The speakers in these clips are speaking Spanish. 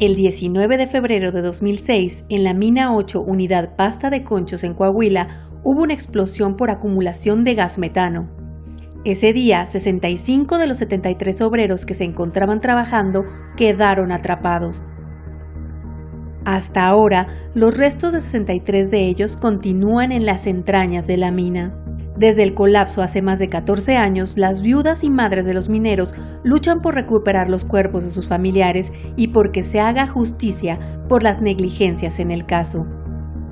El 19 de febrero de 2006, en la mina 8, unidad Pasta de Conchos en Coahuila, hubo una explosión por acumulación de gas metano. Ese día, 65 de los 73 obreros que se encontraban trabajando quedaron atrapados. Hasta ahora, los restos de 63 de ellos continúan en las entrañas de la mina. Desde el colapso hace más de 14 años, las viudas y madres de los mineros luchan por recuperar los cuerpos de sus familiares y porque se haga justicia por las negligencias en el caso.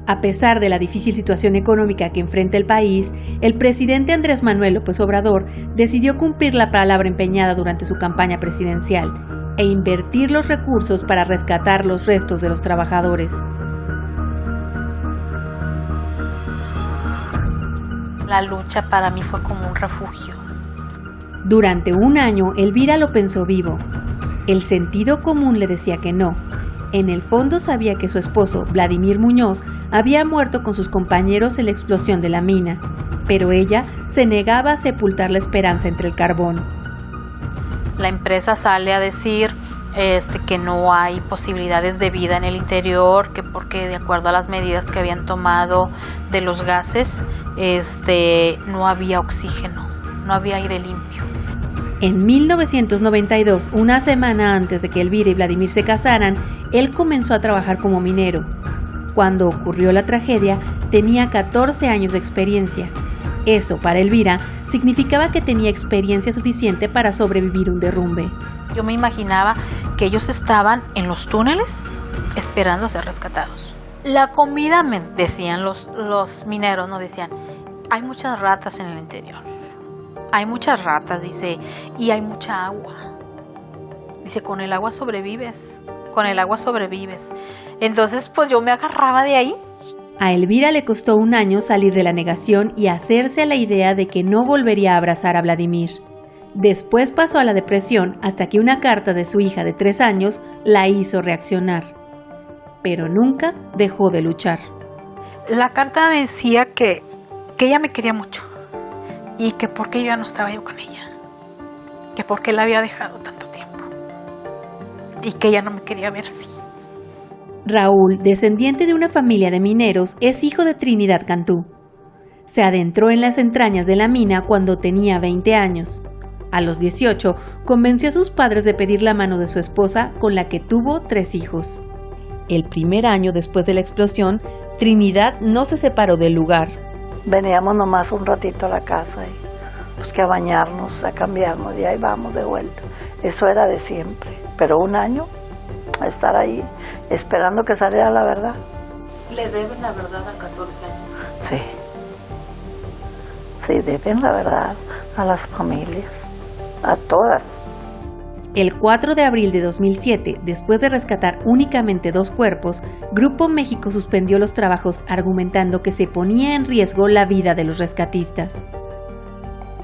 A pesar de la difícil situación económica que enfrenta el país, el presidente Andrés Manuel López Obrador decidió cumplir la palabra empeñada durante su campaña presidencial e invertir los recursos para rescatar los restos de los trabajadores. La lucha para mí fue como un refugio. Durante un año, Elvira lo pensó vivo. El sentido común le decía que no. En el fondo sabía que su esposo, Vladimir Muñoz, había muerto con sus compañeros en la explosión de la mina, pero ella se negaba a sepultar la esperanza entre el carbón. La empresa sale a decir que no hay posibilidades de vida en el interior, que porque de acuerdo a las medidas que habían tomado de los gases, no había oxígeno, no había aire limpio. En 1992, una semana antes de que Elvira y Vladimir se casaran, él comenzó a trabajar como minero. Cuando ocurrió la tragedia, tenía 14 años de experiencia. Eso, para Elvira, significaba que tenía experiencia suficiente para sobrevivir un derrumbe. Yo me imaginaba que ellos estaban en los túneles esperando a ser rescatados. La comida, decían los mineros, no decían, hay muchas ratas en el interior. Hay muchas ratas, dice, y hay mucha agua. Dice, con el agua sobrevives, con el agua sobrevives. Entonces, pues yo me agarraba de ahí. A Elvira le costó un año salir de la negación y hacerse a la idea de que no volvería a abrazar a Vladimir. Después pasó a la depresión hasta que una carta de su hija de 3 años la hizo reaccionar. Pero nunca dejó de luchar. La carta me decía que ella me quería mucho y que por qué yo ya no estaba yo con ella, que por qué la había dejado tanto tiempo y que ella no me quería ver así. Raúl, descendiente de una familia de mineros, es hijo de Trinidad Cantú. Se adentró en las entrañas de la mina cuando tenía 20 años. A los 18, convenció a sus padres de pedir la mano de su esposa, con la que tuvo 3 hijos. El primer año después de la explosión, Trinidad no se separó del lugar. Veníamos nomás un ratito a la casa y pues que a bañarnos, a cambiarnos y ahí vamos de vuelta. Eso era de siempre, pero un año a estar ahí esperando que saliera la verdad. ¿Le deben la verdad a 14 años? Sí, deben la verdad a las familias, a todas. El 4 de abril de 2007, después de rescatar únicamente 2 cuerpos, Grupo México suspendió los trabajos argumentando que se ponía en riesgo la vida de los rescatistas.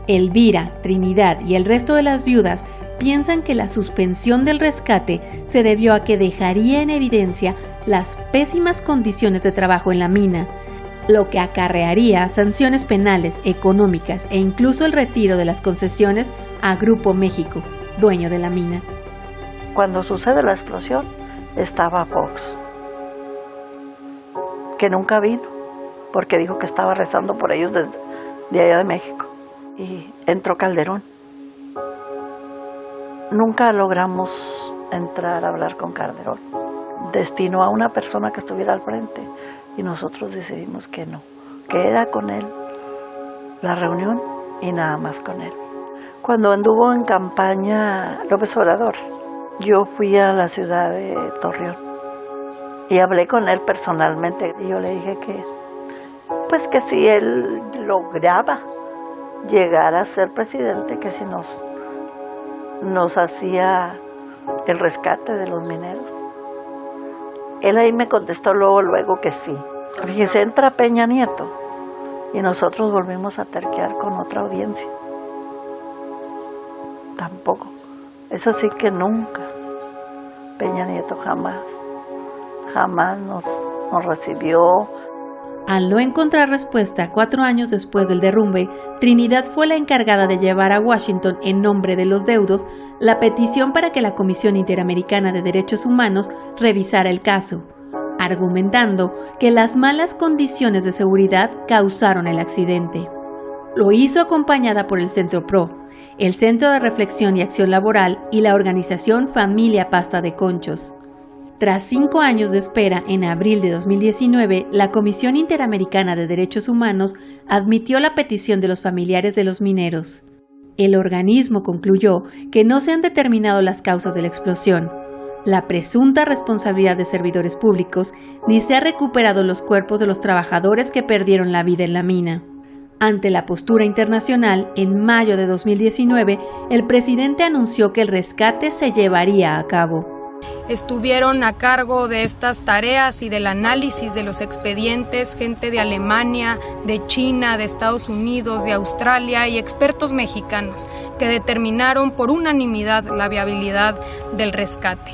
Elvira, Trinidad y el resto de las viudas piensan que la suspensión del rescate se debió a que dejaría en evidencia las pésimas condiciones de trabajo en la mina, lo que acarrearía sanciones penales, económicas e incluso el retiro de las concesiones a Grupo México, dueño de la mina. Cuando sucede la explosión, estaba Fox, que nunca vino, porque dijo que estaba rezando por ellos de allá de México. Y entró Calderón. Nunca logramos entrar a hablar con Calderón. Destinó a una persona que estuviera al frente y nosotros decidimos que no, que era con él la reunión y nada más con él. Cuando anduvo en campaña López Obrador, yo fui a la ciudad de Torreón y hablé con él personalmente. Y yo le dije pues que si él lograba llegar a ser presidente, que si nos hacía el rescate de los mineros. Él ahí me contestó luego que sí. Fíjese, entra Peña Nieto y nosotros volvimos a terquear con otra audiencia. Tampoco. Eso sí que nunca. Peña Nieto jamás nos recibió. Al no encontrar respuesta 4 años después del derrumbe, Trinidad fue la encargada de llevar a Washington, en nombre de los deudos, la petición para que la Comisión Interamericana de Derechos Humanos revisara el caso, argumentando que las malas condiciones de seguridad causaron el accidente. Lo hizo acompañada por el Centro PRO, el Centro de Reflexión y Acción Laboral y la organización Familia Pasta de Conchos. Tras 5 años de espera, en abril de 2019, la Comisión Interamericana de Derechos Humanos admitió la petición de los familiares de los mineros. El organismo concluyó que no se han determinado las causas de la explosión, la presunta responsabilidad de servidores públicos, ni se han recuperado los cuerpos de los trabajadores que perdieron la vida en la mina. Ante la postura internacional, en mayo de 2019, el presidente anunció que el rescate se llevaría a cabo. Estuvieron a cargo de estas tareas y del análisis de los expedientes gente de Alemania, de China, de Estados Unidos, de Australia y expertos mexicanos que determinaron por unanimidad la viabilidad del rescate.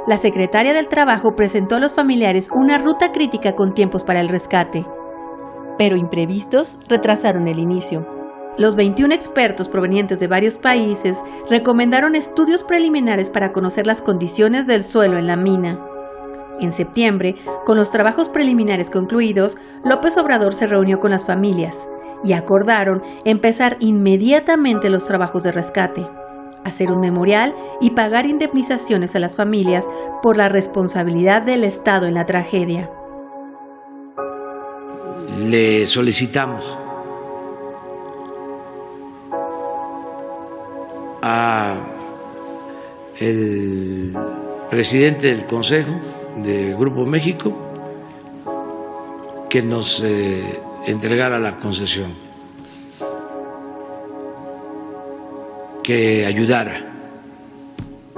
La secretaria del Trabajo presentó a los familiares una ruta crítica con tiempos para el rescate, pero imprevistos retrasaron el inicio. Los 21 expertos provenientes de varios países recomendaron estudios preliminares para conocer las condiciones del suelo en la mina. En septiembre, con los trabajos preliminares concluidos, López Obrador se reunió con las familias y acordaron empezar inmediatamente los trabajos de rescate, hacer un memorial y pagar indemnizaciones a las familias por la responsabilidad del Estado en la tragedia. Le solicitamos a el presidente del Consejo del Grupo México que nos entregara la concesión, que ayudara,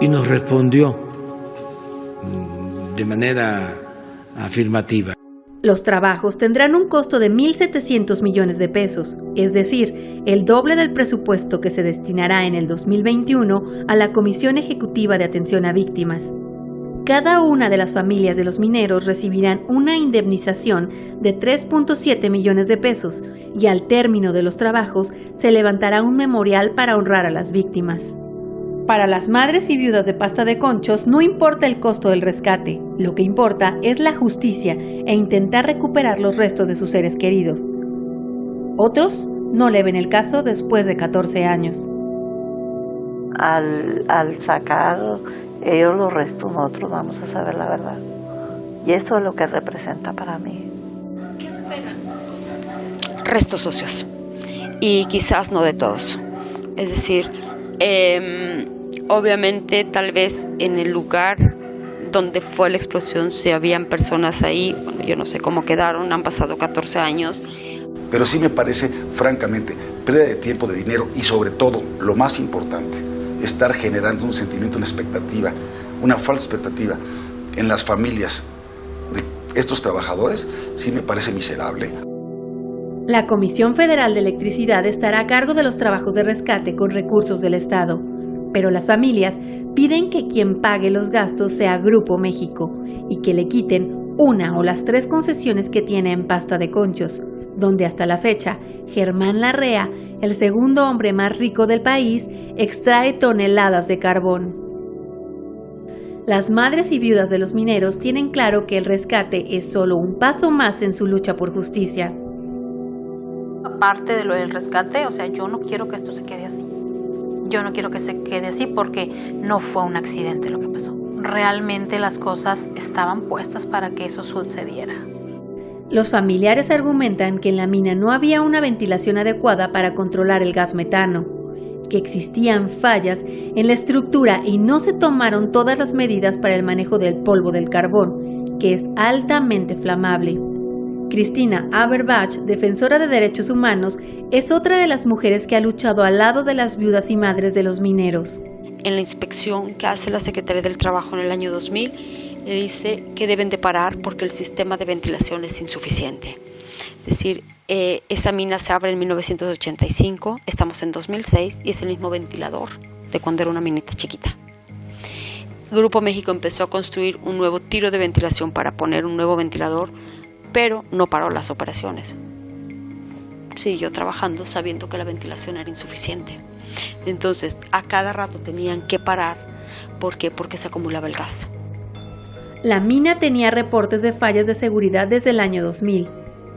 y nos respondió de manera afirmativa. Los trabajos tendrán un costo de 1.700 millones de pesos, es decir, el doble del presupuesto que se destinará en el 2021 a la Comisión Ejecutiva de Atención a Víctimas. Cada una de las familias de los mineros recibirán una indemnización de 3.7 millones de pesos y al término de los trabajos se levantará un memorial para honrar a las víctimas. Para las madres y viudas de Pasta de Conchos no importa el costo del rescate, lo que importa es la justicia e intentar recuperar los restos de sus seres queridos. Otros no le ven el caso después de 14 años. Al sacar ellos los restos, nosotros vamos a saber la verdad. Y eso es lo que representa para mí. ¿Qué esperan? Restos óseos. Y quizás no de todos. Es decir, obviamente tal vez en el lugar donde fue la explosión si habían personas ahí, bueno, yo no sé cómo quedaron, han pasado 14 años. Pero sí me parece, francamente, pérdida de tiempo, de dinero y sobre todo, lo más importante, estar generando un sentimiento, una expectativa, una falsa expectativa en las familias de estos trabajadores, sí me parece miserable. La Comisión Federal de Electricidad estará a cargo de los trabajos de rescate con recursos del Estado, pero las familias piden que quien pague los gastos sea Grupo México y que le quiten una o las 3 concesiones que tiene en Pasta de Conchos, donde hasta la fecha Germán Larrea, el segundo hombre más rico del país, extrae toneladas de carbón. Las madres y viudas de los mineros tienen claro que el rescate es solo un paso más en su lucha por justicia. Aparte de lo del rescate, o sea, yo no quiero que esto se quede así. Yo no quiero que se quede así porque no fue un accidente lo que pasó. Realmente las cosas estaban puestas para que eso sucediera. Los familiares argumentan que en la mina no había una ventilación adecuada para controlar el gas metano, que existían fallas en la estructura y no se tomaron todas las medidas para el manejo del polvo del carbón, que es altamente flamable. Cristina Aberbach, defensora de derechos humanos, es otra de las mujeres que ha luchado al lado de las viudas y madres de los mineros. En la inspección que hace la Secretaría del Trabajo en el año 2000, le dice que deben de parar porque el sistema de ventilación es insuficiente. Es decir, esa mina se abre en 1985, estamos en 2006 y es el mismo ventilador de cuando era una minita chiquita. Grupo México empezó a construir un nuevo tiro de ventilación para poner un nuevo ventilador pero no paró las operaciones. Siguió trabajando sabiendo que la ventilación era insuficiente. Entonces, a cada rato tenían que parar. ¿Por qué? Porque se acumulaba el gas. La mina tenía reportes de fallas de seguridad desde el año 2000.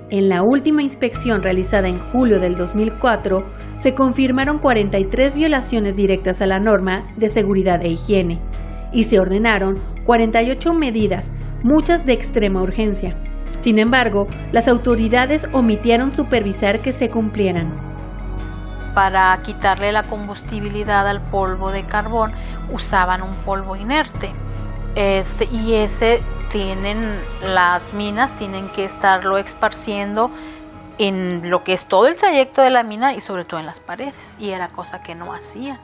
En la última inspección realizada en julio del 2004, se confirmaron 43 violaciones directas a la norma de seguridad e higiene y se ordenaron 48 medidas, muchas de extrema urgencia. Sin embargo, las autoridades omitieron supervisar que se cumplieran. Para quitarle la combustibilidad al polvo de carbón, usaban un polvo inerte. Las minas tienen que estarlo esparciendo en lo que es todo el trayecto de la mina y sobre todo en las paredes, y era cosa que no hacían.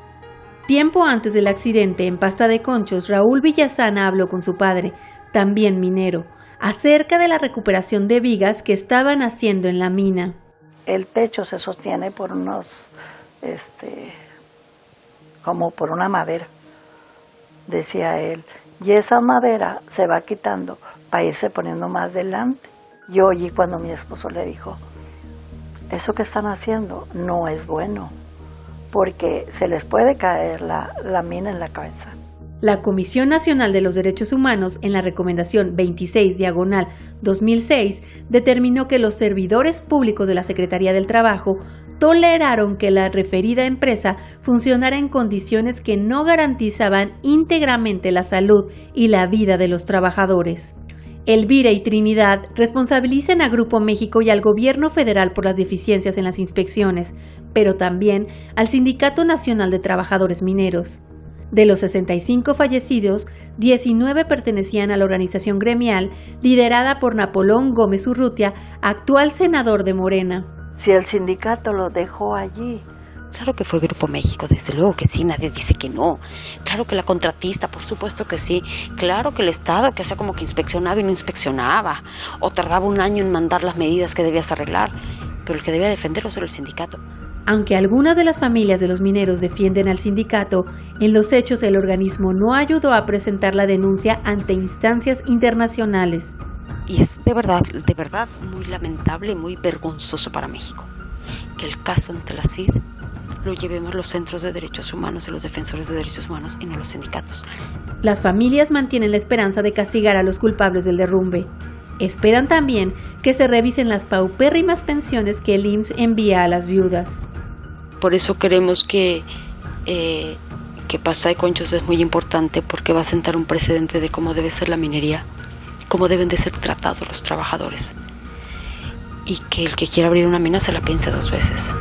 Tiempo antes del accidente en Pasta de Conchos, Raúl Villasana habló con su padre, también minero, acerca de la recuperación de vigas que estaban haciendo en la mina. El techo se sostiene por como por una madera, decía él, y esa madera se va quitando para irse poniendo más delante. Yo oí cuando mi esposo le dijo, eso que están haciendo no es bueno, porque se les puede caer la mina en la cabeza. La Comisión Nacional de los Derechos Humanos, en la recomendación 26/2006, determinó que los servidores públicos de la Secretaría del Trabajo toleraron que la referida empresa funcionara en condiciones que no garantizaban íntegramente la salud y la vida de los trabajadores. Elvira y Trinidad responsabilizan a Grupo México y al gobierno federal por las deficiencias en las inspecciones, pero también al Sindicato Nacional de Trabajadores Mineros. De los 65 fallecidos, 19 pertenecían a la organización gremial liderada por Napolón Gómez Urrutia, actual senador de Morena. Si el sindicato lo dejó allí. Claro que fue Grupo México, desde luego que sí, nadie dice que no. Claro que la contratista, por supuesto que sí. Claro que el Estado, que hacía como que inspeccionaba y no inspeccionaba, o tardaba un año en mandar las medidas que debías arreglar, pero el que debía defenderlo era el sindicato. Aunque algunas de las familias de los mineros defienden al sindicato, en los hechos el organismo no ayudó a presentar la denuncia ante instancias internacionales. Y es de verdad muy lamentable y muy vergonzoso para México que el caso ante la CID lo llevemos los centros de derechos humanos y los defensores de derechos humanos y no los sindicatos. Las familias mantienen la esperanza de castigar a los culpables del derrumbe. Esperan también que se revisen las paupérrimas pensiones que el IMSS envía a las viudas. Por eso queremos que Pasta de Conchos es muy importante, porque va a sentar un precedente de cómo debe ser la minería, cómo deben de ser tratados los trabajadores, y que el que quiera abrir una mina se la piense 2 veces.